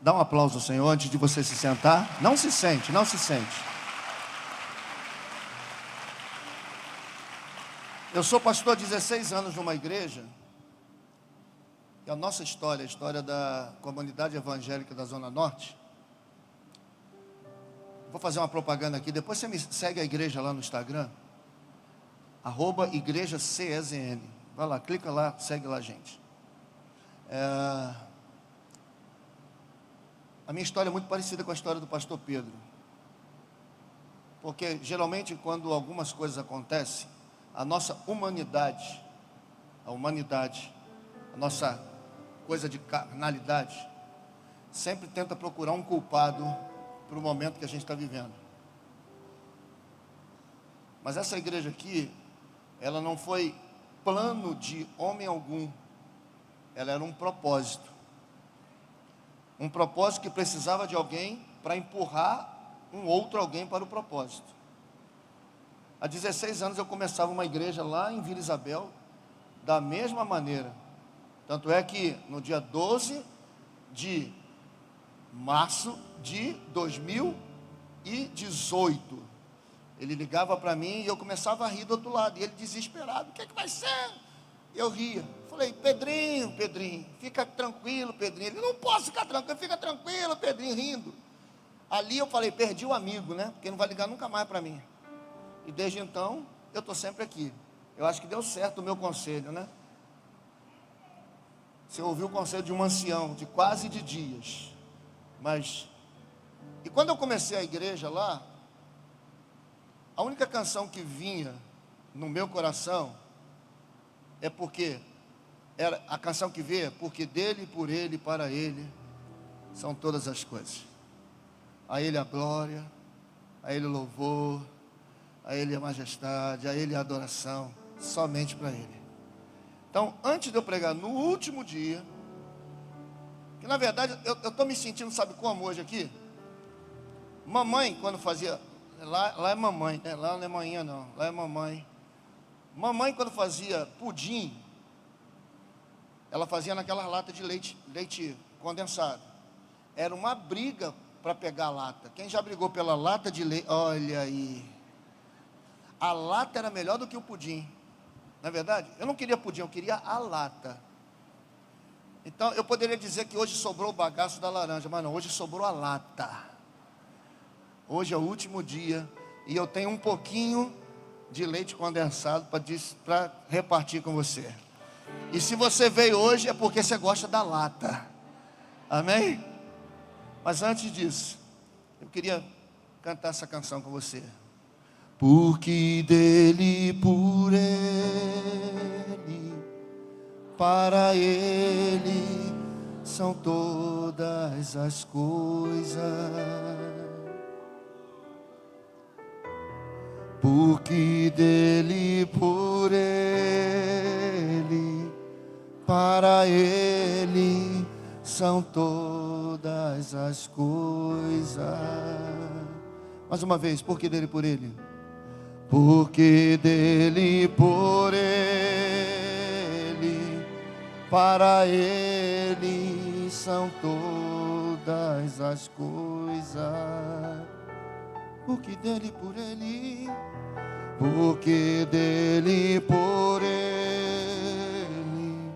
Dá um aplauso ao Senhor antes de você se sentar. Não se sente, não se sente. Eu sou pastor há 16 anos numa igreja. E a nossa história, a história da comunidade evangélica da Zona Norte. Vou fazer uma propaganda aqui. Depois você me segue a igreja lá no Instagram. @igrejacezn. Vai lá, clica lá, segue lá, gente. A minha história é muito parecida com a história do pastor Pedro. Porque geralmente quando algumas coisas acontecem, a nossa humanidade, a nossa coisa de carnalidade, sempre tenta procurar um culpado para o momento que a gente está vivendo. Mas essa igreja aqui, ela não foi plano de homem algum, ela era um propósito. Um propósito que precisava de alguém para empurrar um outro alguém para o propósito. Há 16 anos eu começava uma igreja lá em Vila Isabel, da mesma maneira. Tanto é que no dia 12 de março de 2018, ele ligava para mim e eu começava a rir do outro lado. E ele desesperado, o que é que vai ser? Eu ria. Falei, Pedrinho, fica tranquilo, Pedrinho. Ele, não posso ficar tranquilo, fica tranquilo, Pedrinho, rindo. Ali eu falei, perdi o amigo, né? Porque não vai ligar nunca mais para mim. E desde então, eu estou sempre aqui. Eu acho que deu certo o meu conselho, né? Você ouviu o conselho de um ancião, de quase de dias. Mas, e quando eu comecei a igreja lá, a única canção que vinha no meu coração é porque, era a canção que veio, porque dele, por ele, para ele, são todas as coisas. A ele a glória, a ele o louvor, a ele a majestade, a ele a adoração, somente para ele. Então, antes de eu pregar no último dia, que na verdade eu estou me sentindo, sabe como hoje aqui? Mamãe, quando fazia, lá é mamãe, né? Lá não é manhã não, lá é mamãe. Mamãe, quando fazia pudim, ela fazia naquela lata de leite condensado. Era uma briga para pegar a lata. Quem já brigou pela lata de leite? Olha aí. A lata era melhor do que o pudim. Na verdade, eu não queria pudim, eu queria a lata. Então, eu poderia dizer que hoje sobrou o bagaço da laranja, mas não, hoje sobrou a lata. Hoje é o último dia e eu tenho um pouquinho de leite condensado para repartir com você. E se você veio hoje é porque você gosta da lata. Amém? Mas antes disso, eu queria cantar essa canção com você. Porque dele, por ele, para ele são todas as coisas. Porque dele, por ele, para ele são todas as coisas. Mais uma vez, porque dele, por ele. Porque dele, por ele, para ele são todas as coisas. Porque dele, por ele, porque dele, por ele,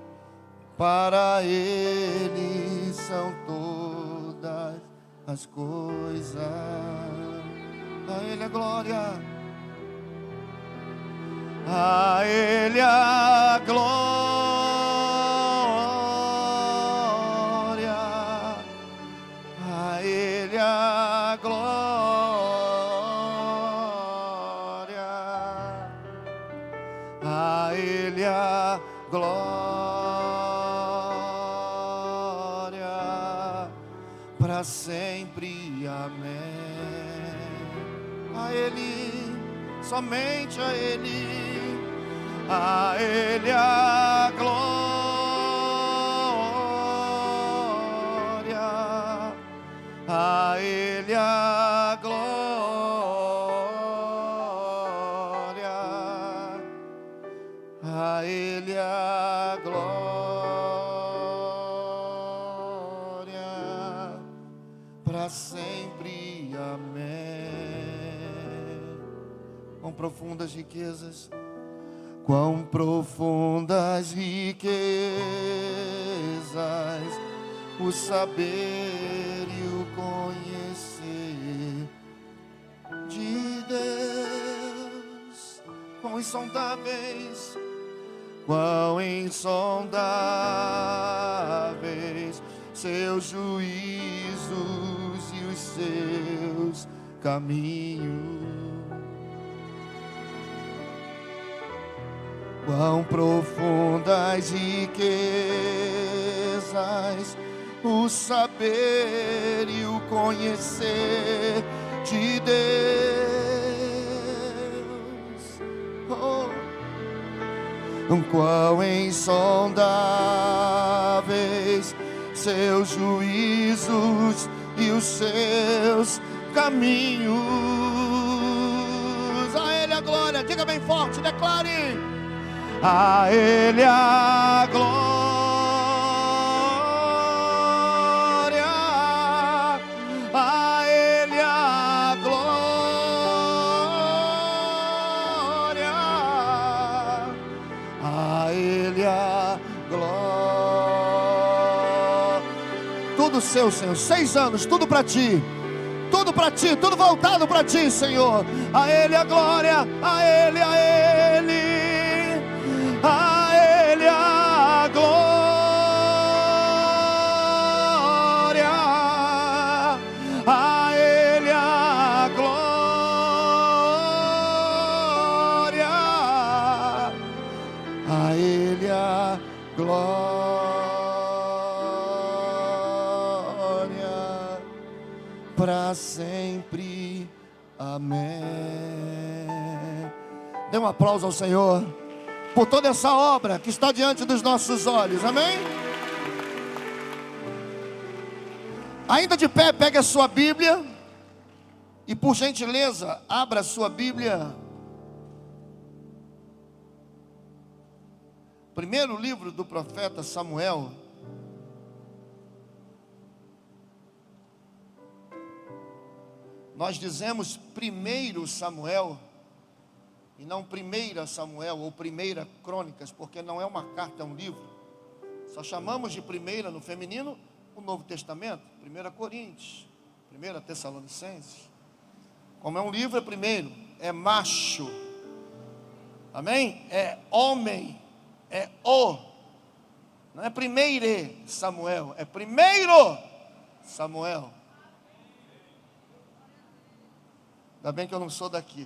para ele são todas as coisas. A ele a glória. A ele a glória, a ele a glória, a ele a glória, para sempre, amém. A ele, somente a ele a glória, a ele a glória, a ele a glória, para sempre. Amém. Quão profundas riquezas, quão profundas riquezas, o saber e o conhecer de Deus. Quão insondáveis, quão insondáveis seus juízos e os seus caminhos. Quão profundas riquezas, o saber e o conhecer de Deus. Oh. Quão insondáveis seus juízos e os seus caminhos. A Ele a glória, diga bem forte, declare: a Ele a glória, a Ele a glória, a Ele a glória. Tudo seu, Senhor, 6 anos, tudo para Ti. Tudo para Ti, tudo voltado para Ti, Senhor. A Ele a glória, a Ele, a Ele. A Ele a glória, a Ele a glória, a Ele a glória, para sempre. Amém. Dê um aplauso ao Senhor por toda essa obra que está diante dos nossos olhos, amém? Ainda de pé, pegue a sua Bíblia e, por gentileza, abra a sua Bíblia. Primeiro livro do profeta Samuel. Nós dizemos primeiro Samuel e não 1 Samuel ou 1 Crônicas, porque não é uma carta, é um livro. Só chamamos de primeira no feminino o Novo Testamento, 1 Coríntios, 1 Tessalonicenses. Como é um livro, é primeiro, é macho, amém? É homem, é o, não é primeiro Samuel, é primeiro Samuel. Ainda bem que eu não sou daqui.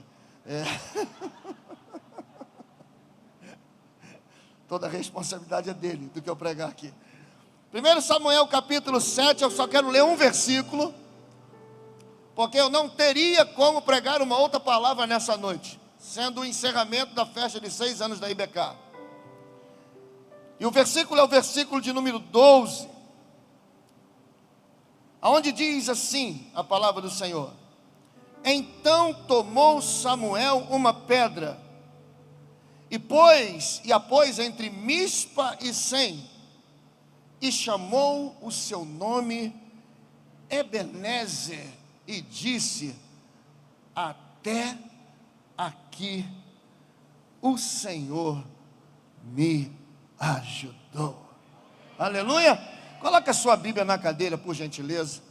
Toda a responsabilidade é dele, do que eu pregar aqui. 1 Samuel capítulo 7, eu só quero ler um versículo, porque eu não teria como pregar uma outra palavra nessa noite, sendo o encerramento da festa de 6 anos da IBK. E o versículo é o versículo de número 12, aonde diz assim a palavra do Senhor: então tomou Samuel uma pedra e a pôs entre Mispa e Sem, e chamou o seu nome Ebenezer, e disse: até aqui o Senhor me ajudou. Aleluia. Coloque a sua Bíblia na cadeira, por gentileza.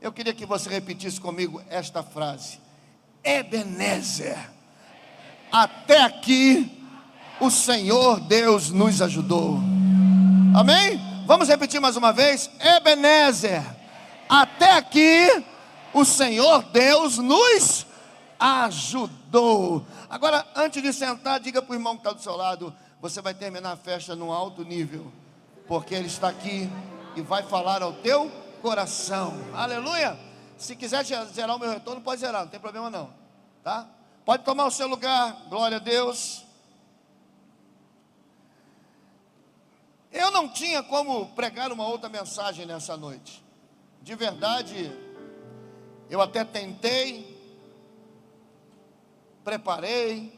Eu queria que você repetisse comigo esta frase: Ebenezer, até aqui o Senhor Deus nos ajudou. Amém? Vamos repetir mais uma vez: Ebenezer, até aqui o Senhor Deus nos ajudou. Agora, antes de sentar, diga para o irmão que está do seu lado: você vai terminar a festa num alto nível, porque Ele está aqui e vai falar ao teu coração. Aleluia. Se quiser zerar o meu retorno, pode zerar, não tem problema não, tá? Pode tomar o seu lugar. Glória a Deus. Eu não tinha como pregar uma outra mensagem nessa noite. De verdade, eu até tentei, preparei,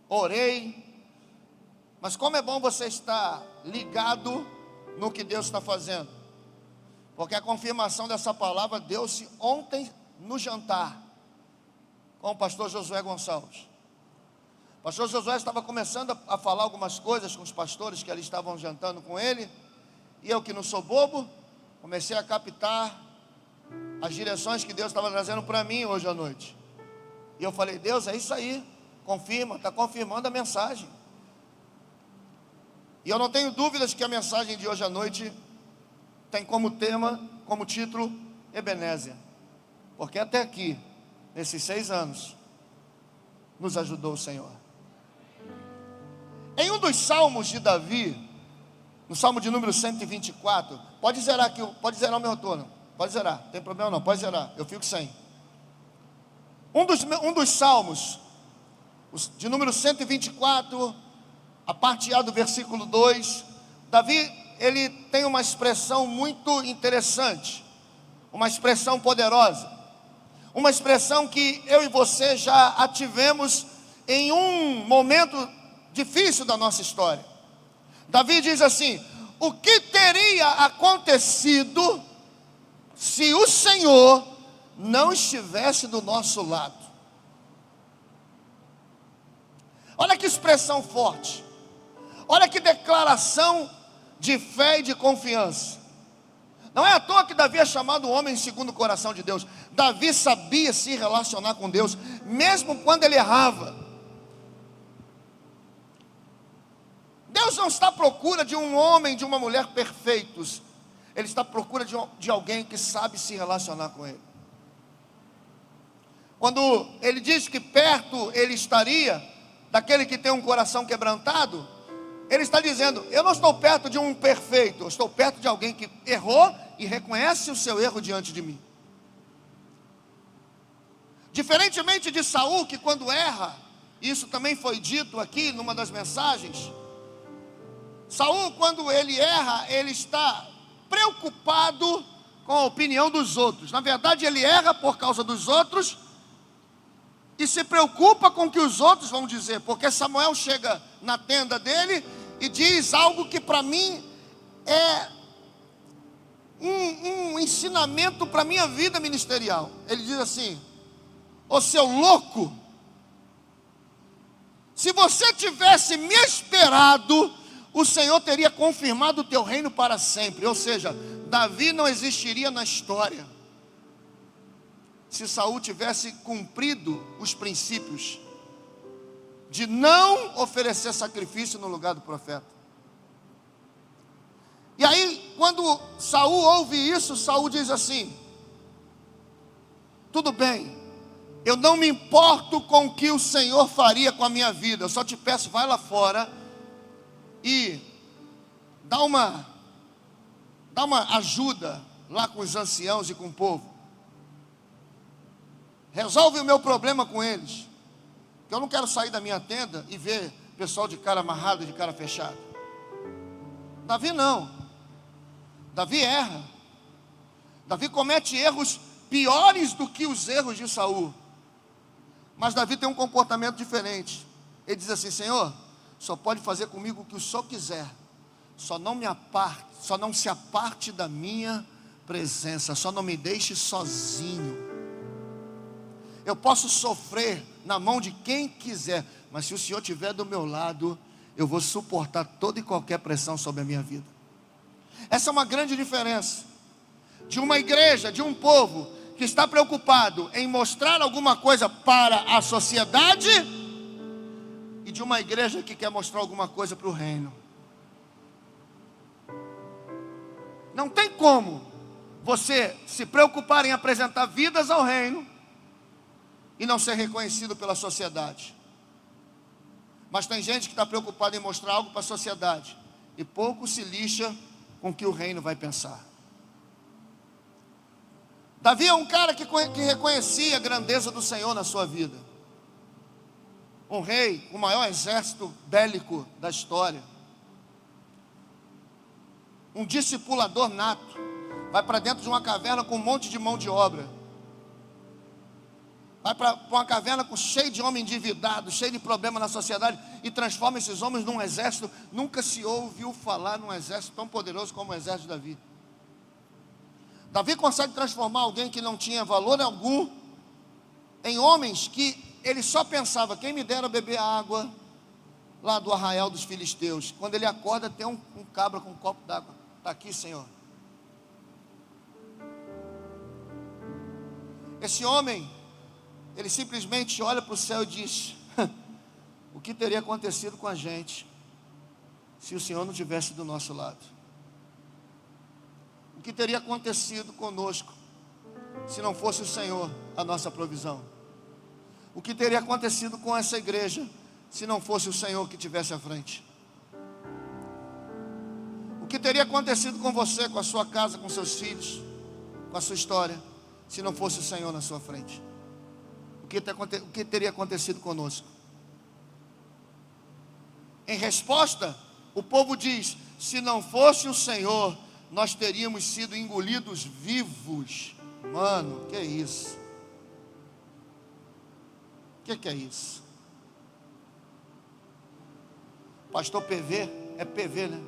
orei, mas como é bom você estar ligado no que Deus está fazendo. porque a confirmação dessa palavra deu-se ontem no jantar com o pastor Josué Gonçalves. O pastor Josué estava começando a falar algumas coisas com os pastores que ali estavam jantando com ele, e eu, que não sou bobo, comecei a captar as direções que Deus estava trazendo para mim hoje à noite. E eu falei: Deus, é isso aí, confirma, está confirmando a mensagem. E eu não tenho dúvidas que a mensagem de hoje à noite tem como tema, como título, Ebenezer. Porque até aqui, nesses 6 anos, nos ajudou o Senhor. Em um dos salmos de Davi, no salmo de número 124, pode zerar aqui, pode zerar o meu retorno, pode zerar, não tem problema não, pode zerar, eu fico sem. Um dos salmos, de número 124, a parte A do versículo 2, Davi, ele tem uma expressão muito interessante, uma expressão poderosa, uma expressão que eu e você já a tivemos em um momento difícil da nossa história. Davi diz assim: o que teria acontecido se o Senhor não estivesse do nosso lado? Olha que expressão forte, olha que declaração de fé e de confiança. Não é à toa que Davi é chamado o homem segundo o coração de Deus. Davi sabia se relacionar com Deus, mesmo quando ele errava. Deus não está à procura de um homem, de uma mulher perfeitos. Ele está à procura de alguém que sabe se relacionar com Ele. Quando Ele diz que perto Ele estaria daquele que tem um coração quebrantado, Ele está dizendo: eu não estou perto de um perfeito, eu estou perto de alguém que errou e reconhece o seu erro diante de mim. Diferentemente de Saul, que quando erra, isso também foi dito aqui numa das mensagens, Saul, quando ele erra, ele está preocupado com a opinião dos outros. Na verdade, ele erra por causa dos outros e se preocupa com o que os outros vão dizer, porque Samuel chega na tenda dele e diz algo que para mim é um ensinamento para a minha vida ministerial. Ele diz assim: ô seu louco, se você tivesse me esperado, o Senhor teria confirmado o teu reino para sempre. Ou seja, Davi não existiria na história se Saul tivesse cumprido os princípios de não oferecer sacrifício no lugar do profeta. E aí, quando Saul ouve isso, Saul diz assim: tudo bem, eu não me importo com o que o Senhor faria com a minha vida, eu só te peço, vai lá fora e dá uma ajuda lá com os anciãos e com o povo. Resolve o meu problema com eles, que eu não quero sair da minha tenda e ver pessoal de cara amarrado, de cara fechada. Davi não. Davi erra. Davi comete erros piores do que os erros de Saul. Mas Davi tem um comportamento diferente. Ele diz assim: Senhor, só pode fazer comigo o que o Senhor quiser, só não se aparte da minha presença, só não me deixe sozinho. Eu posso sofrer na mão de quem quiser, mas se o Senhor estiver do meu lado, eu vou suportar toda e qualquer pressão sobre a minha vida. Essa é uma grande diferença de uma igreja, de um povo que está preocupado em mostrar alguma coisa para a sociedade, e de uma igreja que quer mostrar alguma coisa para o reino. Não tem como você se preocupar em apresentar vidas ao reino e não ser reconhecido pela sociedade. Mas tem gente que está preocupada em mostrar algo para a sociedade e pouco se lixa com o que o reino vai pensar. Davi é um cara que reconhecia a grandeza do Senhor na sua vida. Um rei, o maior exército bélico da história. Um discipulador nato. Vai para dentro de uma caverna com um monte de mão de obra. Vai para uma caverna cheio de homem endividado, cheio de problema na sociedade, e transforma esses homens num exército. Nunca se ouviu falar num exército tão poderoso como o exército de Davi. Davi consegue transformar alguém que não tinha valor algum em homens que ele só pensava: quem me dera beber a água lá do arraial dos filisteus. Quando ele acorda, tem um cabra com um copo d'água. Está aqui, Senhor. Esse homem, ele simplesmente olha para o céu e diz: o que teria acontecido com a gente se o Senhor não tivesse do nosso lado? O que teria acontecido conosco se não fosse o Senhor a nossa provisão? O que teria acontecido com essa igreja se não fosse o Senhor que estivesse à frente? O que teria acontecido com você, com a sua casa, com seus filhos, com a sua história, se não fosse o Senhor na sua frente? O que teria acontecido conosco? Em resposta, o povo diz: se não fosse o Senhor, nós teríamos sido engolidos vivos. Mano, que é isso? O que é isso? Pastor PV, é PV, né?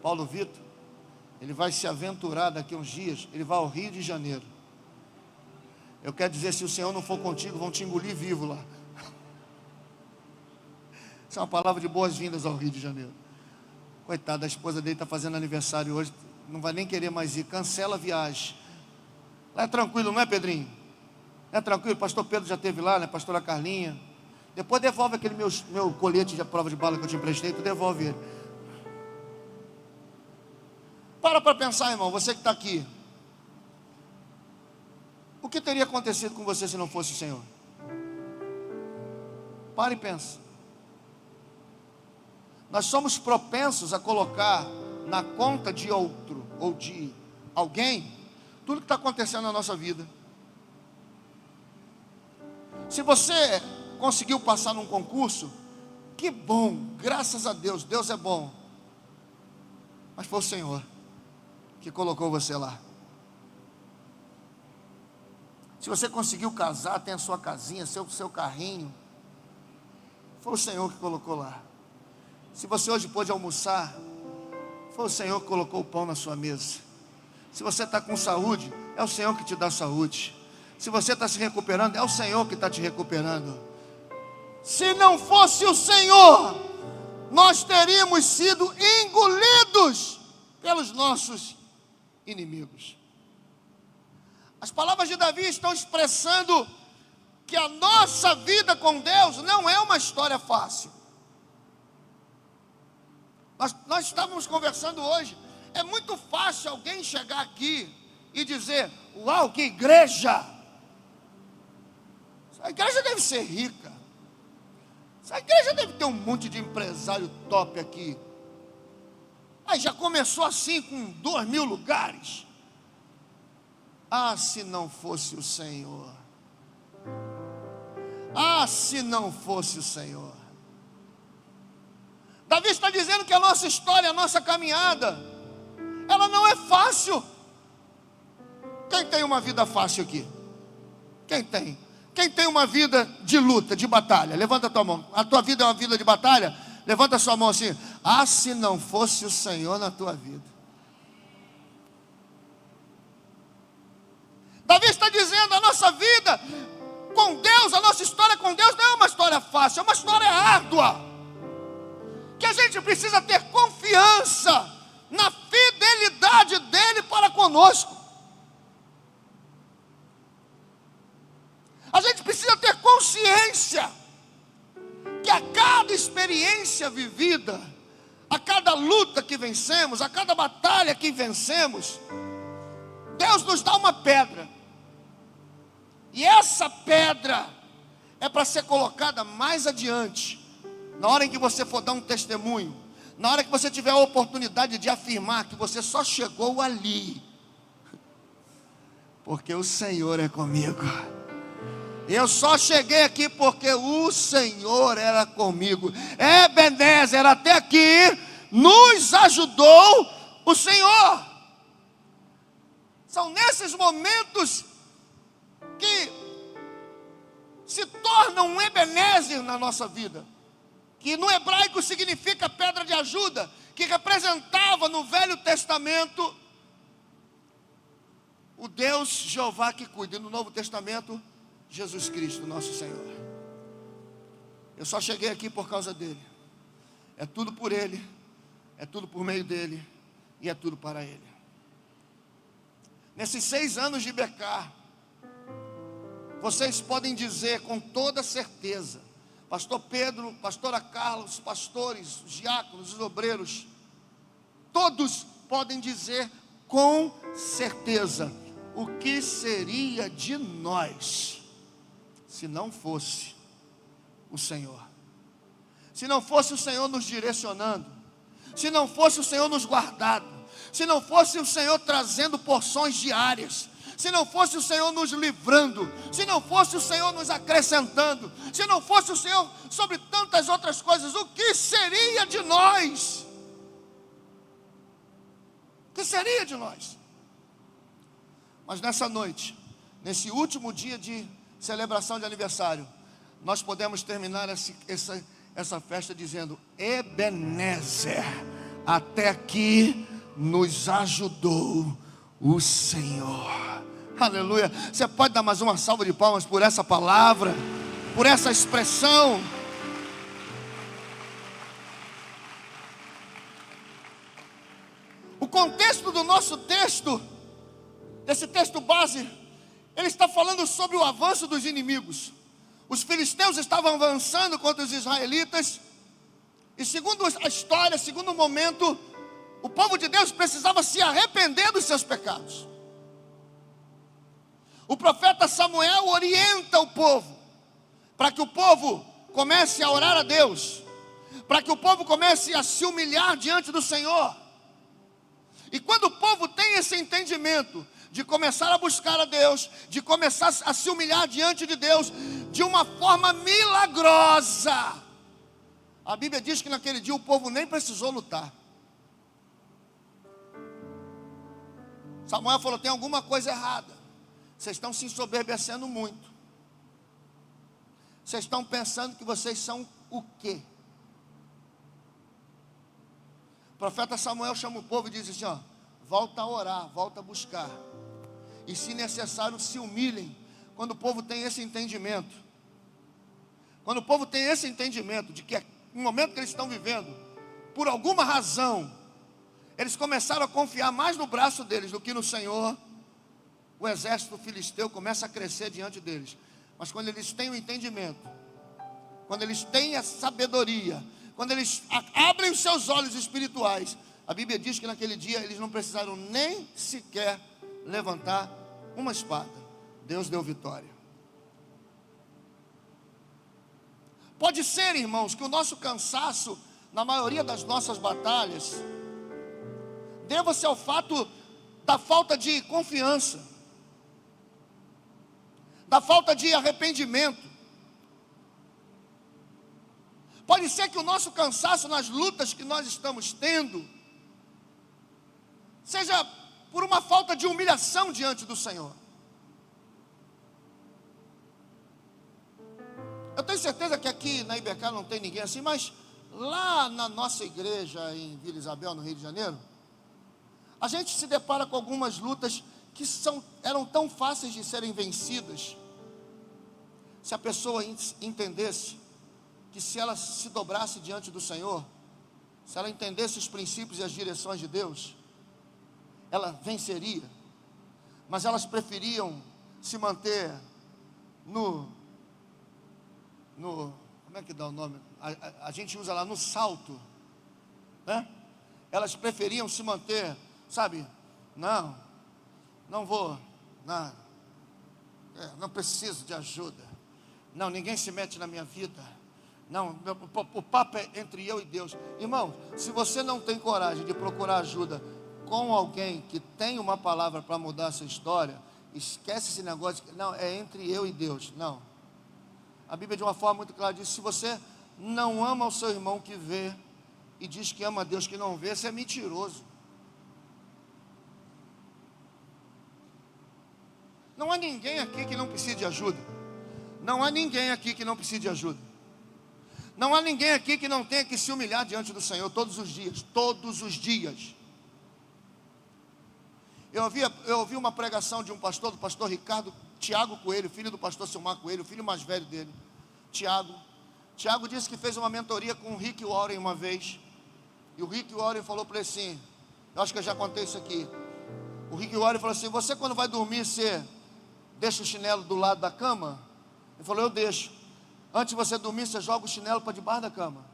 Paulo Vitor, ele vai se aventurar daqui a uns dias, ele vai ao Rio de Janeiro. Eu quero dizer, se o Senhor não for contigo, vão te engolir vivo lá. Isso é uma palavra de boas-vindas ao Rio de Janeiro. Coitado, a esposa dele está fazendo aniversário hoje, não vai nem querer mais ir, cancela a viagem. Lá é tranquilo, não é, Pedrinho? É tranquilo, pastor Pedro já esteve lá, né? Pastora Carlinha. Depois devolve aquele meu colete de prova de bala que eu te emprestei, tu devolve ele. Para pensar, irmão, você que está aqui. O que teria acontecido com você se não fosse o Senhor? Para e pensa. Nós somos propensos a colocar na conta de outro ou de alguém tudo que está acontecendo na nossa vida. Se você conseguiu passar num concurso, que bom, graças a Deus, Deus é bom. Mas foi o Senhor que colocou você lá. Se você conseguiu casar, tem a sua casinha, seu carrinho, foi o Senhor que colocou lá. Se você hoje pôde almoçar, foi o Senhor que colocou o pão na sua mesa. Se você está com saúde, é o Senhor que te dá saúde. Se você está se recuperando, é o Senhor que está te recuperando. Se não fosse o Senhor, nós teríamos sido engolidos pelos nossos inimigos. As palavras de Davi estão expressando que a nossa vida com Deus não é uma história fácil. Nós estávamos conversando hoje. É muito fácil alguém chegar aqui e dizer: uau, que igreja! Essa igreja deve ser rica. Essa igreja deve ter um monte de empresário top aqui. Aí já começou assim com 2.000 lugares. Ah, se não fosse o Senhor. Ah, se não fosse o Senhor. Davi está dizendo que a nossa história, a nossa caminhada, ela não é fácil. Quem tem uma vida fácil aqui? Quem tem? Quem tem uma vida de luta, de batalha? Levanta a tua mão. A tua vida é uma vida de batalha? Levanta a sua mão assim. Ah, se não fosse o Senhor na tua vida. Davi está dizendo: a nossa vida com Deus, a nossa história com Deus não é uma história fácil, é uma história árdua. Que a gente precisa ter confiança na fidelidade dEle para conosco. A gente precisa ter consciência que a cada experiência vivida, a cada luta que vencemos, a cada batalha que vencemos, Deus nos dá uma pedra. E essa pedra é para ser colocada mais adiante, na hora em que você for dar um testemunho, na hora que você tiver a oportunidade de afirmar que você só chegou ali, porque o Senhor é comigo. Eu só cheguei aqui porque o Senhor era comigo. Ebenezer, até aqui nos ajudou o Senhor. São nesses momentos que se torna um Ebenezer na nossa vida, que no hebraico significa pedra de ajuda, que representava no Velho Testamento o Deus Jeová que cuida. E no Novo Testamento, Jesus Cristo, nosso Senhor. Eu só cheguei aqui por causa dele. É tudo por ele, é tudo por meio dele e é tudo para ele. Nesses 6 anos de Becar, vocês podem dizer com toda certeza, pastor Pedro, pastora Carla, os pastores, os diáconos, os obreiros, todos podem dizer com certeza o que seria de nós se não fosse o Senhor. Se não fosse o Senhor nos direcionando, se não fosse o Senhor nos guardando, se não fosse o Senhor trazendo porções diárias, se não fosse o Senhor nos livrando, se não fosse o Senhor nos acrescentando, se não fosse o Senhor sobre tantas outras coisas, o que seria de nós? O que seria de nós? Mas nessa noite, nesse último dia de celebração de aniversário, nós podemos terminar essa festa dizendo: Ebenezer, até aqui nos ajudou o Senhor. Aleluia. Você pode dar mais uma salva de palmas por essa palavra, por essa expressão. O contexto do nosso texto, desse texto base, ele está falando sobre o avanço dos inimigos. Os filisteus estavam avançando contra os israelitas, e segundo a história, segundo o momento, o povo de Deus precisava se arrepender dos seus pecados. O profeta Samuel orienta o povo, para que o povo comece a orar a Deus, para que o povo comece a se humilhar diante do Senhor. E quando o povo tem esse entendimento de começar a buscar a Deus, de começar a se humilhar diante de Deus, de uma forma milagrosa, a Bíblia diz que naquele dia o povo nem precisou lutar. Samuel falou: tem alguma coisa errada. Vocês estão se ensoberbecendo muito. Vocês estão pensando que vocês são o quê? O profeta Samuel chama o povo e diz assim: ó, volta a orar, volta a buscar. E se necessário, se humilhem. Quando o povo tem esse entendimento, quando o povo tem esse entendimento de que no momento que eles estão vivendo, por alguma razão, eles começaram a confiar mais no braço deles do que no Senhor, o exército filisteu começa a crescer diante deles. Mas quando eles têm o entendimento, quando eles têm a sabedoria, quando eles abrem os seus olhos espirituais, a Bíblia diz que naquele dia eles não precisaram nem sequer levantar uma espada. Deus deu vitória. Pode ser, irmãos, que o nosso cansaço, na maioria das nossas batalhas, deva-se ao fato da falta de confiança, da falta de arrependimento. Pode ser que o nosso cansaço nas lutas que nós estamos tendo seja por uma falta de humilhação diante do Senhor. Eu tenho certeza que aqui na IBK não tem ninguém assim, mas lá na nossa igreja em Vila Isabel, no Rio de Janeiro, a gente se depara com algumas lutas que eram tão fáceis de serem vencidas, se a pessoa entendesse que se ela se dobrasse diante do Senhor, se ela entendesse os princípios e as direções de Deus, ela venceria. Mas elas preferiam se manter como é que dá o nome? A gente usa lá no salto, né? Elas preferiam se manter, sabe? Não vou, não preciso de ajuda. Não, ninguém se mete na minha vida. Não, o papo é entre eu e Deus. Irmão, se você não tem coragem de procurar ajuda com alguém que tem uma palavra para mudar a sua história, esquece esse negócio de, não, é entre eu e Deus. Não. A Bíblia de uma forma muito clara diz: se você não ama o seu irmão que vê e diz que ama a Deus que não vê, você é mentiroso. Não há ninguém aqui que não precise de ajuda. Não há ninguém aqui que não precise de ajuda. Não há ninguém aqui que não tenha que se humilhar diante do Senhor todos os dias. Todos os dias. Eu ouvi uma pregação de um pastor, do pastor Ricardo Tiago Coelho, filho do pastor Silmar Coelho, o filho mais velho dele, Tiago. Tiago disse que fez uma mentoria com o Rick Warren uma vez. E o Rick Warren falou para ele assim, eu acho que eu já contei isso aqui. O Rick Warren falou assim, você quando vai dormir, você deixa o chinelo do lado da cama? Ele falou, eu deixo. Antes de você dormir, você joga o chinelo para debaixo da cama.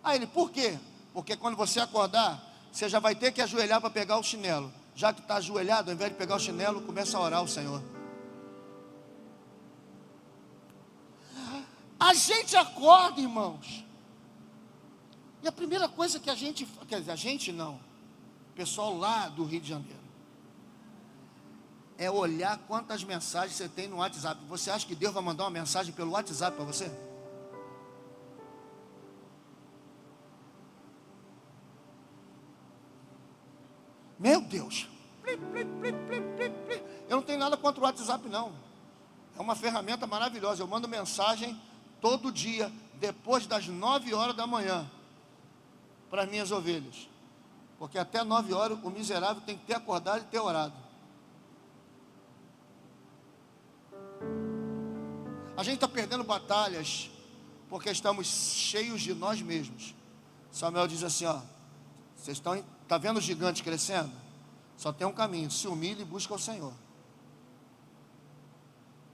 Aí ele, por quê? Porque quando você acordar, você já vai ter que ajoelhar para pegar o chinelo. Já que está ajoelhado, ao invés de pegar o chinelo, começa a orar ao Senhor. A gente acorda, irmãos. E a primeira coisa que a gente, quer dizer, a gente não, o pessoal lá do Rio de Janeiro, é olhar quantas mensagens você tem no WhatsApp. Você acha que Deus vai mandar uma mensagem pelo WhatsApp para você? Meu Deus. Eu não tenho nada contra o WhatsApp, não. É uma ferramenta maravilhosa. Eu mando mensagem todo dia, depois das 9 horas da manhã, para as minhas ovelhas. Porque até 9 horas o miserável tem que ter acordado e ter orado. A gente está perdendo batalhas porque estamos cheios de nós mesmos. Samuel diz assim, ó, vocês estão, tá vendo os gigantes crescendo? Só tem um caminho, se humilha e busca o Senhor.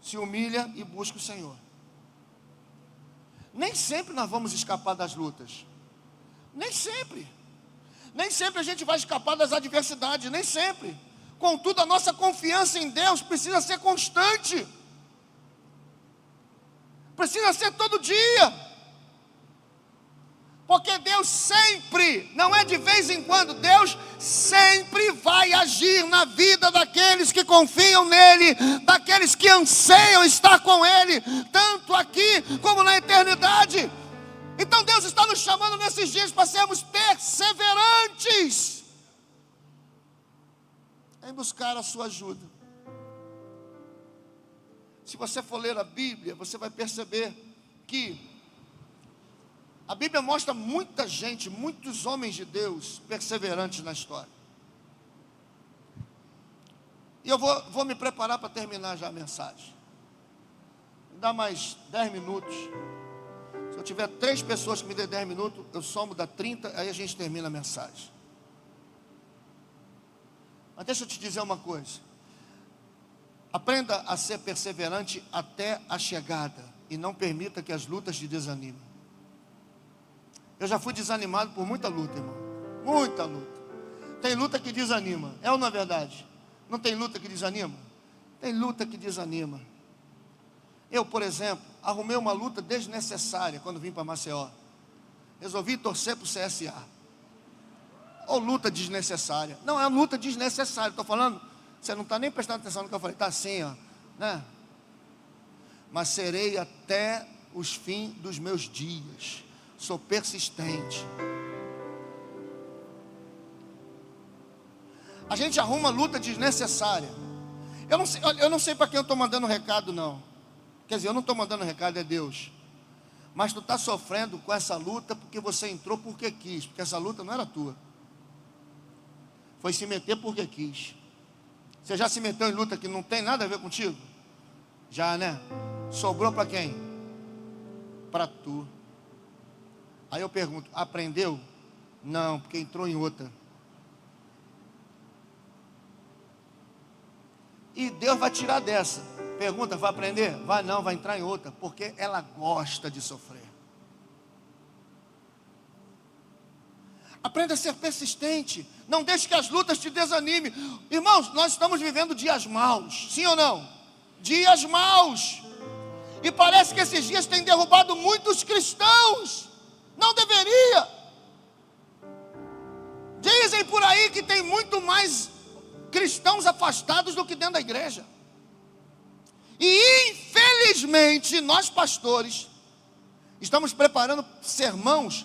Se humilha e busca o Senhor. Nem sempre nós vamos escapar das lutas. Nem sempre. Nem sempre a gente vai escapar das adversidades, nem sempre. Contudo, a nossa confiança em Deus precisa ser constante. Precisa ser todo dia. Porque Deus sempre, não é de vez em quando, Deus sempre vai agir na vida daqueles que confiam nele, daqueles que anseiam estar com ele, tanto aqui como na eternidade. Então Deus está nos chamando nesses dias para sermos perseverantes em buscar a sua ajuda. Se você for ler a Bíblia, você vai perceber que a Bíblia mostra muita gente, muitos homens de Deus perseverantes na história. E eu vou me preparar para terminar já a mensagem. Me dá mais 10 minutos. Se eu tiver 3 pessoas que me dêem 10 minutos, eu somo da 30, aí a gente termina a mensagem. Mas deixa eu te dizer uma coisa. Aprenda a ser perseverante até a chegada. E não permita que as lutas te desanimem. Eu já fui desanimado por muita luta, irmão. Muita luta. Tem luta que desanima. É ou não é verdade? Não tem luta que desanima? Tem luta que desanima. Eu, por exemplo, arrumei uma luta desnecessária quando vim para Maceió. Resolvi torcer para o CSA. Ou luta desnecessária. Não, é uma luta desnecessária. Estou falando, você não está nem prestando atenção no que eu falei. Está assim, ó, né? Mas serei até os fins dos meus dias. Sou persistente. A gente arruma luta desnecessária. Eu não sei para quem eu estou mandando recado, não. Quer dizer, eu não estou mandando recado, é Deus. Mas tu está sofrendo com essa luta porque você entrou porque quis. Porque essa luta não era tua. Foi se meter porque quis. Você já se meteu em luta que não tem nada a ver contigo? Já, né? Sobrou para quem? Para tu. Aí eu pergunto, aprendeu? Não, porque entrou em outra. E Deus vai tirar dessa. Pergunta, vai aprender? Vai não, vai entrar em outra. Porque ela gosta de sofrer. Aprenda a ser persistente. Não deixe que as lutas te desanimem. Irmãos, nós estamos vivendo dias maus. Sim ou não? Dias maus. E parece que esses dias têm derrubado muitos cristãos. Não deveria. Dizem por aí que tem muito mais cristãos afastados do que dentro da igreja. E infelizmente nós pastores estamos preparando sermãos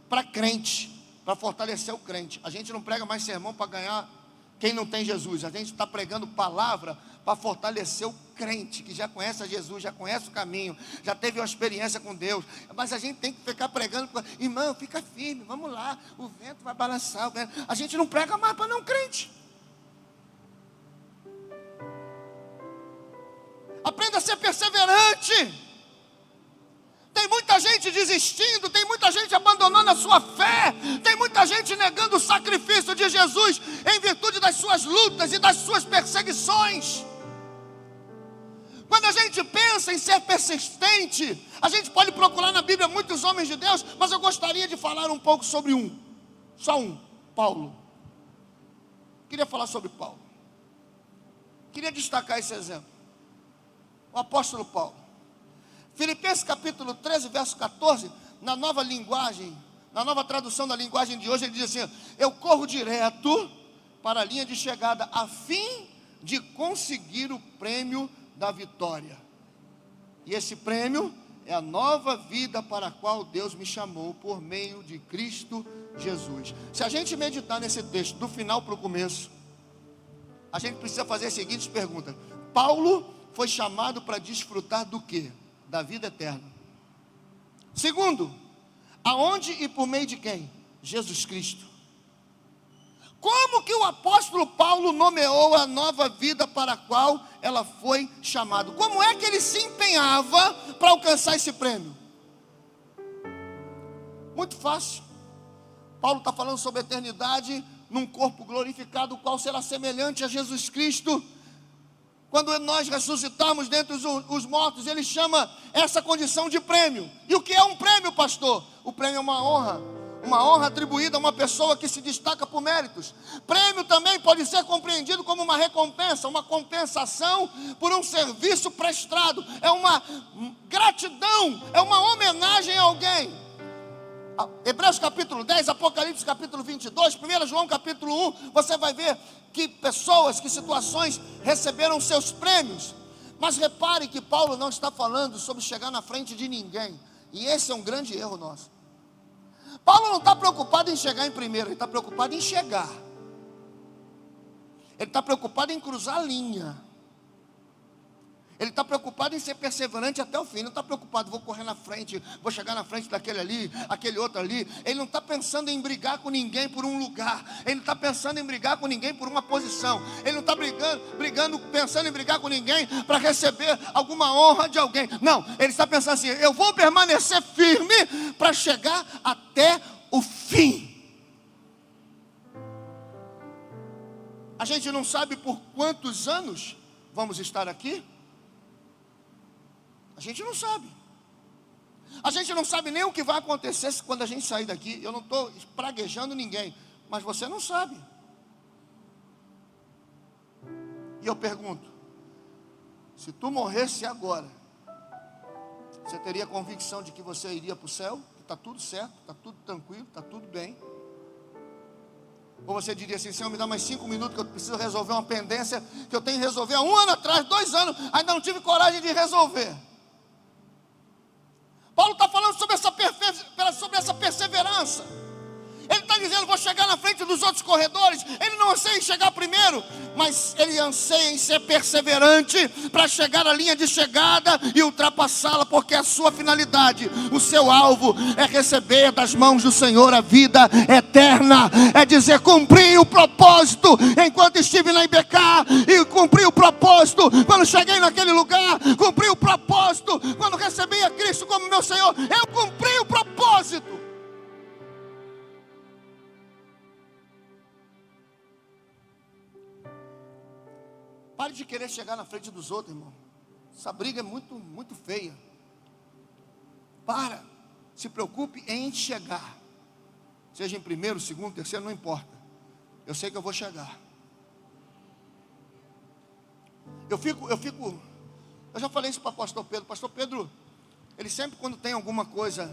para crente, para fortalecer o crente. A gente não prega mais sermão para ganhar quem não tem Jesus. A gente está pregando palavra para fortalecer o crente, que já conhece a Jesus, já conhece o caminho, já teve uma experiência com Deus. Mas a gente tem que ficar pregando, irmão, fica firme, vamos lá, o vento vai balançar. A gente não prega mais para não crente. Aprenda a ser perseverante. Tem muita gente desistindo, tem muita gente abandonando a sua fé, tem muita gente negando o sacrifício de Jesus em virtude das suas lutas e das suas perseguições. Quando a gente pensa em ser persistente, a gente pode procurar na Bíblia muitos homens de Deus, mas eu gostaria de falar um pouco sobre só um, Paulo. Queria falar sobre Paulo. Queria destacar esse exemplo. O apóstolo Paulo. Filipenses capítulo 13, verso 14, na nova linguagem, na nova tradução da linguagem de hoje, ele diz assim: eu corro direto para a linha de chegada, a fim de conseguir o prêmio da vitória. E esse prêmio é a nova vida para a qual Deus me chamou por meio de Cristo Jesus. Se a gente meditar nesse texto, do final para o começo, a gente precisa fazer as seguintes perguntas. Paulo foi chamado para desfrutar do quê? Da vida eterna. Segundo, aonde e por meio de quem? Jesus Cristo. Como que o apóstolo Paulo nomeou a nova vida para a qual ela foi chamado? Como é que ele se empenhava para alcançar esse prêmio? Muito fácil. Paulo está falando sobre a eternidade num corpo glorificado, o qual será semelhante a Jesus Cristo. Quando nós ressuscitamos dentre os mortos, ele chama essa condição de prêmio. E o que é um prêmio, pastor? O prêmio é uma honra atribuída a uma pessoa que se destaca por méritos. Prêmio também pode ser compreendido como uma recompensa, uma compensação por um serviço prestado. É uma gratidão, é uma homenagem a alguém. Hebreus capítulo 10, Apocalipse capítulo 22, 1 João capítulo 1, você vai ver que pessoas, que situações receberam seus prêmios. Mas repare que Paulo não está falando sobre chegar na frente de ninguém. E esse é um grande erro nosso. Paulo não está preocupado em chegar em primeiro, ele está preocupado em chegar. Ele está preocupado em cruzar a linha. Ele está preocupado em ser perseverante até o fim. Não está preocupado, vou correr na frente, vou chegar na frente daquele ali, aquele outro ali. Ele não está pensando em brigar com ninguém por um lugar. Ele não está pensando em brigar com ninguém por uma posição. Ele não está pensando em brigar com ninguém para receber alguma honra de alguém. Não, ele está pensando assim: eu vou permanecer firme para chegar até o fim. A gente não sabe por quantos anos vamos estar aqui. A gente não sabe. A gente não sabe nem o que vai acontecer quando a gente sair daqui. Eu não estou praguejando ninguém, mas você não sabe. E eu pergunto: se tu morresse agora, você teria convicção de que você iria para o céu? Que está tudo certo, está tudo tranquilo, está tudo bem? Ou você diria assim: Senhor, me dá mais 5 minutos que eu preciso resolver uma pendência que eu tenho que resolver há 1 ano atrás, 2 anos, ainda não tive coragem de resolver. Paulo está falando sobre essa perseverança. Ele está dizendo: vou chegar na frente dos outros corredores. Ele não anseia em chegar primeiro, mas ele anseia em ser perseverante para chegar à linha de chegada e ultrapassá-la, porque a sua finalidade, o seu alvo é receber das mãos do Senhor a vida eterna. É dizer: cumpri o propósito enquanto estive na IBK, e cumpri o propósito quando cheguei naquele lugar, cumpri o propósito quando recebi a Cristo como meu Senhor. Eu cumpri o propósito. Pare de querer chegar na frente dos outros, irmão. Essa briga é muito, muito feia. Se preocupe em chegar. Seja em primeiro, segundo, terceiro, não importa. Eu sei que eu vou chegar. Eu já falei isso para o pastor Pedro. Pastor Pedro, ele sempre, quando tem alguma coisa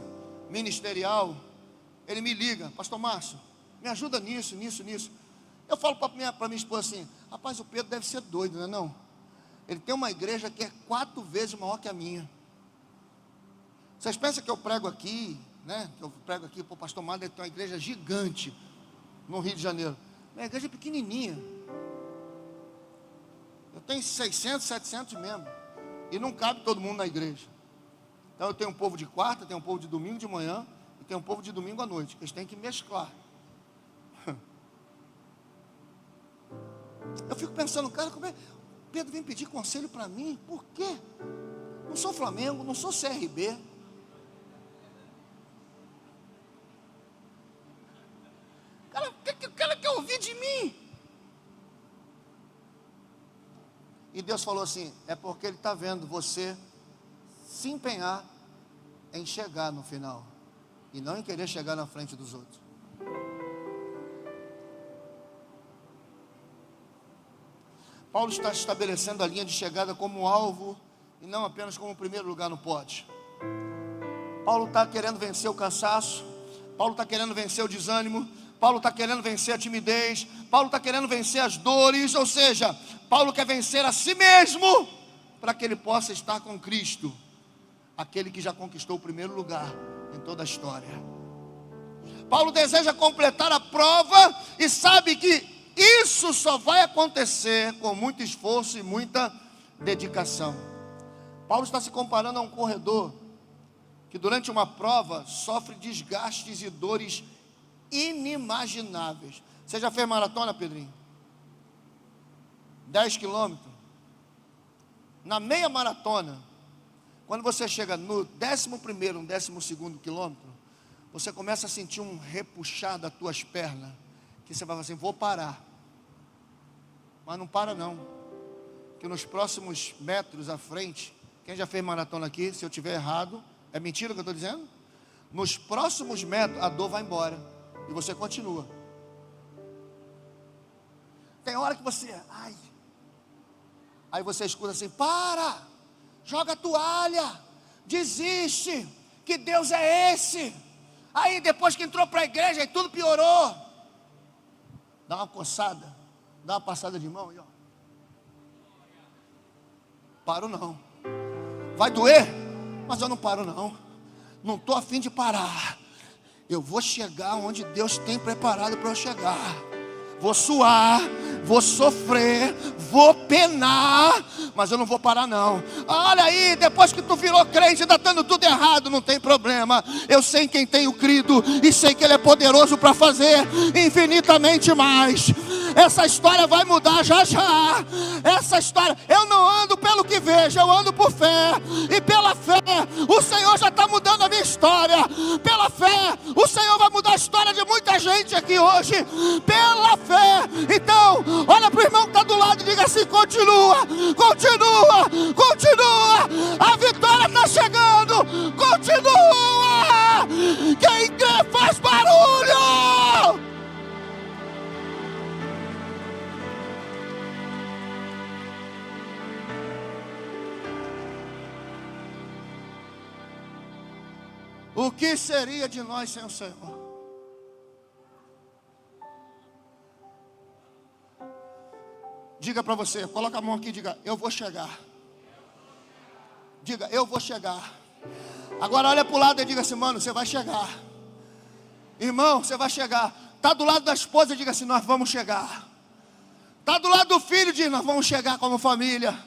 ministerial, ele me liga: pastor Márcio, me ajuda nisso. Eu falo para minha esposa assim: rapaz, o Pedro deve ser doido, não é não? Ele tem uma igreja que é 4 vezes maior que a minha. Vocês pensam que eu prego aqui, né? Que eu prego aqui para o pastor Márcio, ele tem uma igreja gigante no Rio de Janeiro. Minha igreja é pequenininha. Eu tenho 600, 700 membros. E não cabe todo mundo na igreja. Então eu tenho um povo de quarta, tenho um povo de domingo de manhã, e tenho um povo de domingo à noite, que eles têm que mesclar. Eu fico pensando, cara, como é? Pedro vem pedir conselho para mim, por quê? Não sou Flamengo, não sou CRB. O cara quer ouvir de mim? E Deus falou assim, é porque Ele está vendo você se empenhar em chegar no final, e não em querer chegar na frente dos outros. Paulo está estabelecendo a linha de chegada como alvo, e não apenas como primeiro lugar no pódio. Paulo está querendo vencer o cansaço, Paulo está querendo vencer o desânimo, Paulo está querendo vencer a timidez, Paulo está querendo vencer as dores, ou seja, Paulo quer vencer a si mesmo, para que ele possa estar com Cristo, aquele que já conquistou o primeiro lugar em toda a história. Paulo deseja completar a prova, e sabe que isso só vai acontecer com muito esforço e muita dedicação. Paulo está se comparando a um corredor, que durante uma prova sofre desgastes e dores inimagináveis. Você já fez maratona, Pedrinho? 10 quilômetros. Na meia maratona, quando você chega no 11º, no 12º quilômetro, você começa a sentir um repuxar das tuas pernas, que você vai falar assim, vou parar. Mas não para não, que nos próximos metros à frente, quem já fez maratona aqui, se eu tiver errado, é mentira o que eu estou dizendo? Nos próximos metros a dor vai embora e você continua. Tem hora que você, aí você escuta assim, para, joga a toalha, desiste, que Deus é esse. Aí depois que entrou para a igreja, aí tudo piorou. Dá uma coçada, dá uma passada de mão e ó. Paro não. Vai doer? Mas eu não paro não. Não estou a fim de parar. Eu vou chegar onde Deus tem preparado para eu chegar. Vou suar, vou sofrer, vou penar, mas eu não vou parar não. Olha aí, depois que tu virou crente, está dando tudo errado, não tem problema. Eu sei em quem tenho crido e sei que Ele é poderoso para fazer infinitamente mais. Essa história vai mudar já já. Essa história, eu não ando pelo que vejo, eu ando por fé. E pela fé, o Senhor já está mudando a minha história. Pela fé, o Senhor vai mudar a história de muita gente aqui hoje. Pela fé. Então, olha para o irmão que está do lado e diga assim, continua, continua, continua. A vitória está chegando, continua. Quem crê faz barulho. O que seria de nós sem o Senhor? Diga para você, coloca a mão aqui e diga, eu vou chegar. Diga, eu vou chegar. Agora olha para o lado e diga assim, mano, você vai chegar. Irmão, você vai chegar. Está do lado da esposa e diga assim, nós vamos chegar. Está do lado do filho e diga, nós vamos chegar como família.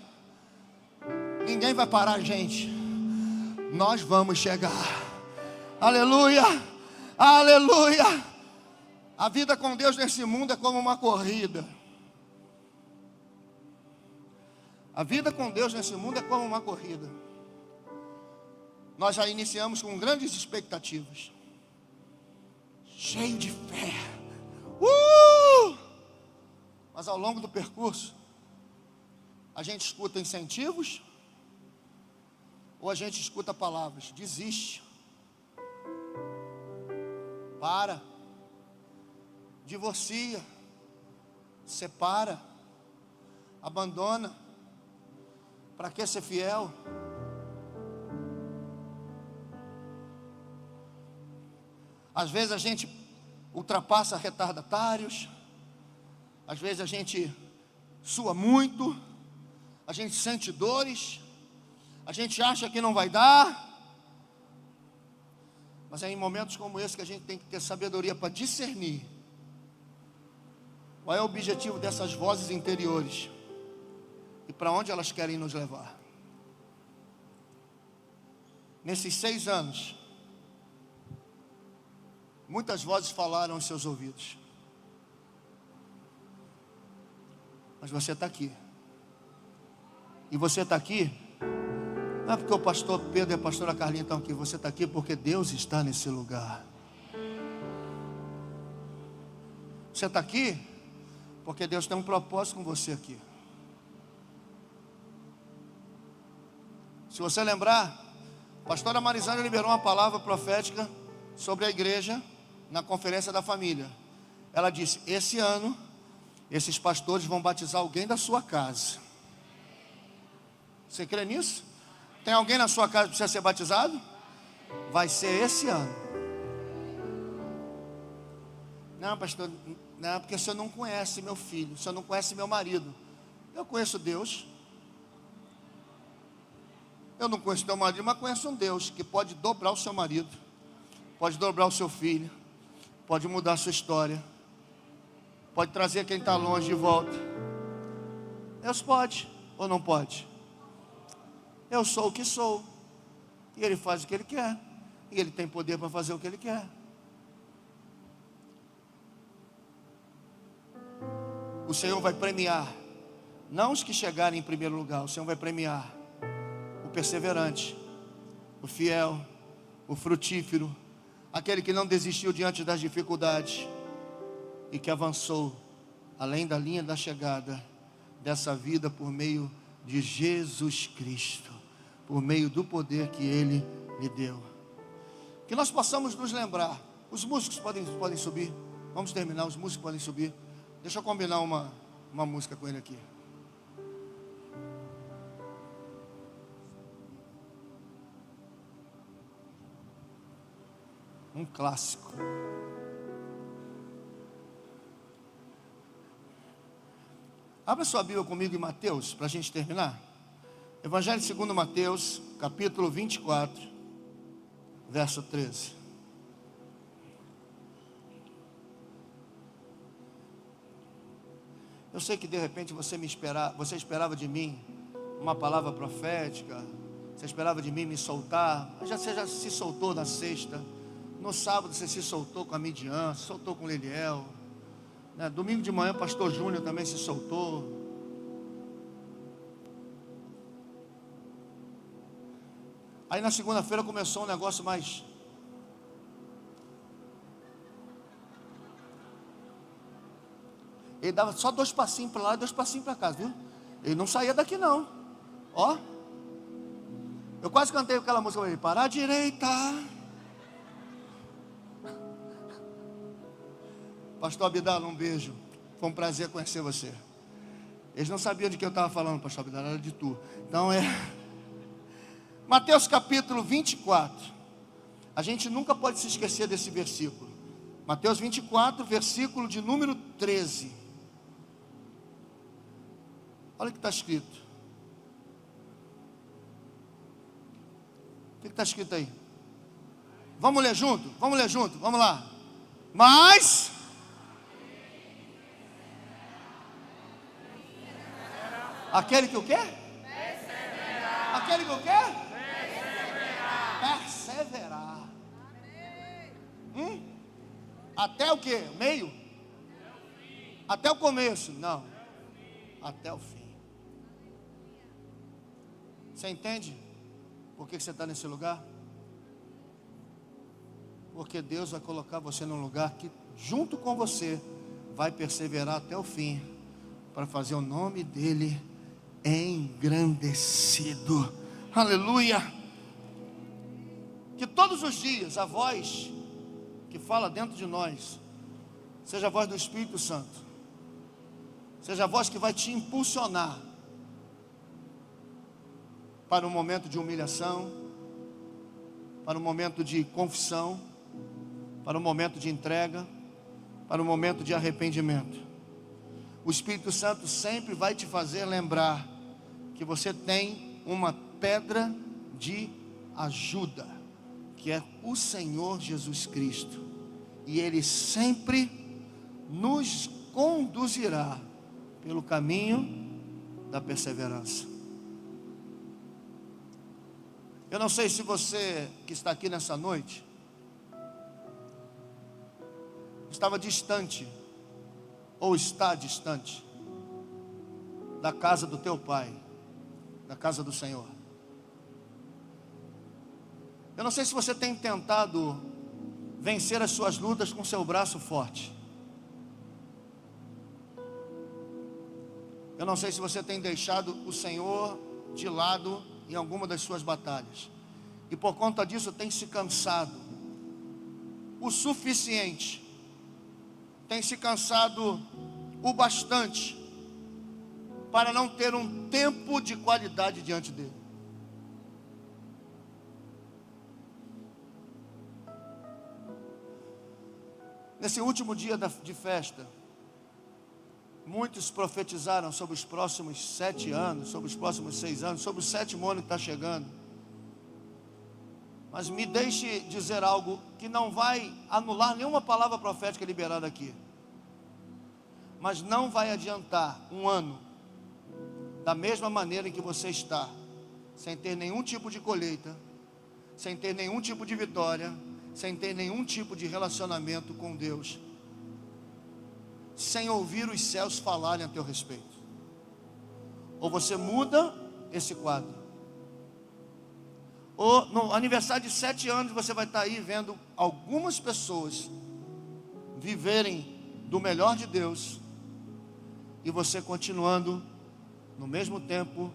Ninguém vai parar a gente. Nós vamos chegar. Aleluia, aleluia. A vida com Deus nesse mundo é como uma corrida. A vida com Deus nesse mundo é como uma corrida. Nós já iniciamos com grandes expectativas, cheio de fé. Mas ao longo do percurso, a gente escuta incentivos, ou a gente escuta palavras, desiste, para, divorcia, separa, abandona. Para que ser fiel? Às vezes a gente ultrapassa retardatários, às vezes a gente sua muito, a gente sente dores, a gente acha que não vai dar, mas é em momentos como esse que a gente tem que ter sabedoria para discernir qual é o objetivo dessas vozes interiores e para onde elas querem nos levar. Nesses 6 anos, muitas vozes falaram aos seus ouvidos, mas você está aqui. E você está aqui, não é porque o pastor Pedro e a pastora Carlinha estão aqui. Você está aqui porque Deus está nesse lugar. Você está aqui porque Deus tem um propósito com você aqui. Se você lembrar, a pastora Marizana liberou uma palavra profética sobre a igreja na conferência da família. Ela disse: esse ano, esses pastores vão batizar alguém da sua casa. Você crê nisso? Tem alguém na sua casa que precisa ser batizado? Vai ser esse ano. Não, pastor, não, porque o senhor não conhece meu filho, o senhor não conhece meu marido. Eu conheço Deus. Eu não conheço teu marido, mas conheço um Deus que pode dobrar o seu marido, pode dobrar o seu filho, pode mudar a sua história, pode trazer quem está longe de volta. Deus pode ou não pode? Eu sou o que sou, e Ele faz o que Ele quer, e Ele tem poder para fazer o que Ele quer. O Senhor vai premiar, não os que chegarem em primeiro lugar, o Senhor vai premiar o perseverante, o fiel, o frutífero, aquele que não desistiu diante das dificuldades e que avançou além da linha da chegada dessa vida por meio de Jesus Cristo, por meio do poder que Ele lhe deu. Que nós possamos nos lembrar. Os músicos podem subir. Vamos terminar, os músicos podem subir. Deixa eu combinar uma música com ele aqui. Um clássico. Abra sua Bíblia comigo em Mateus, para a gente terminar. Evangelho segundo Mateus, capítulo 24, verso 13. Eu sei que de repente você esperava de mim uma palavra profética, você esperava de mim me soltar, mas você já se soltou na sexta. No sábado você se soltou com a Midian, se soltou com o Leliel, né? Domingo de manhã o pastor Júnior também se soltou. Aí na segunda-feira começou um negócio mais... Ele dava só 2 passinhos para lá e 2 passinhos para casa, viu? Ele não saía daqui não. Ó, eu quase cantei aquela música para ele: para a direita. Pastor Abdala, um beijo. Foi um prazer conhecer você. Eles não sabiam de que eu estava falando, pastor Abdala, era de tu. Então Mateus capítulo 24. A gente nunca pode se esquecer desse versículo. Mateus 24, versículo de número 13. Olha o que está escrito. O que está escrito aí? Vamos ler junto? Vamos ler junto? Vamos lá. Mas... aquele que o quê? Perseverar. Aquele que o quê? Perseverar. Até o quê? O meio? Até o começo? Não. Até o fim. Você entende por que você está nesse lugar? Porque Deus vai colocar você num lugar que junto com você vai perseverar até o fim, para fazer o nome dele engrandecido. Aleluia. Que todos os dias a voz que fala dentro de nós seja a voz do Espírito Santo, seja a voz que vai te impulsionar para um momento de humilhação, para um momento de confissão, para um momento de entrega, para um momento de arrependimento. O Espírito Santo sempre vai te fazer lembrar que você tem uma pedra de ajuda, que é o Senhor Jesus Cristo, e Ele sempre nos conduzirá pelo caminho da perseverança. Eu não sei se você que está aqui nessa noite estava distante ou está distante da casa do teu pai, da casa do Senhor. Eu não sei se você tem tentado vencer as suas lutas com seu braço forte. Eu não sei se você tem deixado o Senhor de lado em alguma das suas batalhas, e por conta disso tem se cansado o suficiente, tem se cansado o bastante para não ter um tempo de qualidade diante dele. Nesse último dia de festa, muitos profetizaram sobre os próximos 7 anos, sobre os próximos 6 anos, sobre o 7º ano que está chegando. Mas me deixe dizer algo que não vai anular nenhuma palavra profética liberada aqui, mas não vai adiantar um ano da mesma maneira em que você está, sem ter nenhum tipo de colheita, sem ter nenhum tipo de vitória, sem ter nenhum tipo de relacionamento com Deus, sem ouvir os céus falarem a teu respeito. Ou você muda esse quadro, ou no aniversário de 7 anos você vai estar aí vendo algumas pessoas viverem do melhor de Deus, e você continuando no mesmo tempo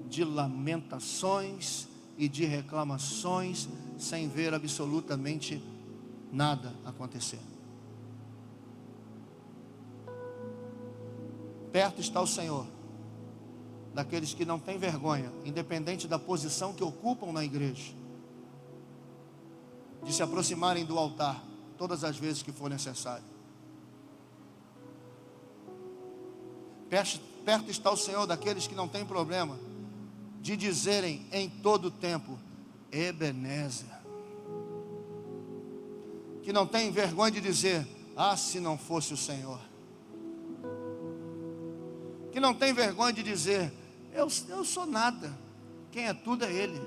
de lamentações e de reclamações, sem ver absolutamente nada acontecer. Perto está o Senhor daqueles que não têm vergonha, independente da posição que ocupam na igreja, de se aproximarem do altar todas as vezes que for necessário. Perto está o Senhor daqueles que não têm problema de dizerem em todo o tempo, Ebenezer. Que não tem vergonha de dizer, ah, se não fosse o Senhor. Que não tem vergonha de dizer, eu sou nada. Quem é tudo é Ele.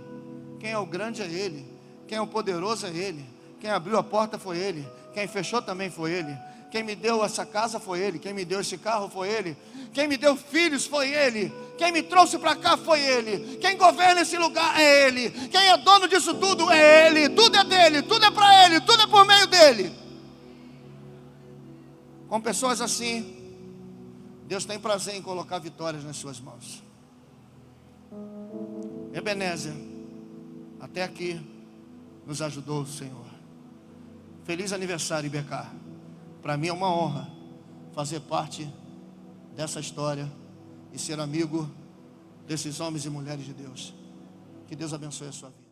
Quem é o grande é Ele. Quem é o poderoso é Ele. Quem abriu a porta foi Ele. Quem fechou também foi Ele. Quem me deu essa casa foi Ele. Quem me deu esse carro foi Ele. Quem me deu filhos foi Ele. Quem me trouxe para cá foi Ele. Quem governa esse lugar é Ele. Quem é dono disso tudo é Ele. Tudo é dele, tudo é para Ele, tudo é por meio dele. Com pessoas assim, Deus tem prazer em colocar vitórias nas suas mãos. Ebenezer, até aqui nos ajudou o Senhor. Feliz aniversário, IBK. Para mim é uma honra fazer parte dessa história e ser amigo desses homens e mulheres de Deus. Que Deus abençoe a sua vida.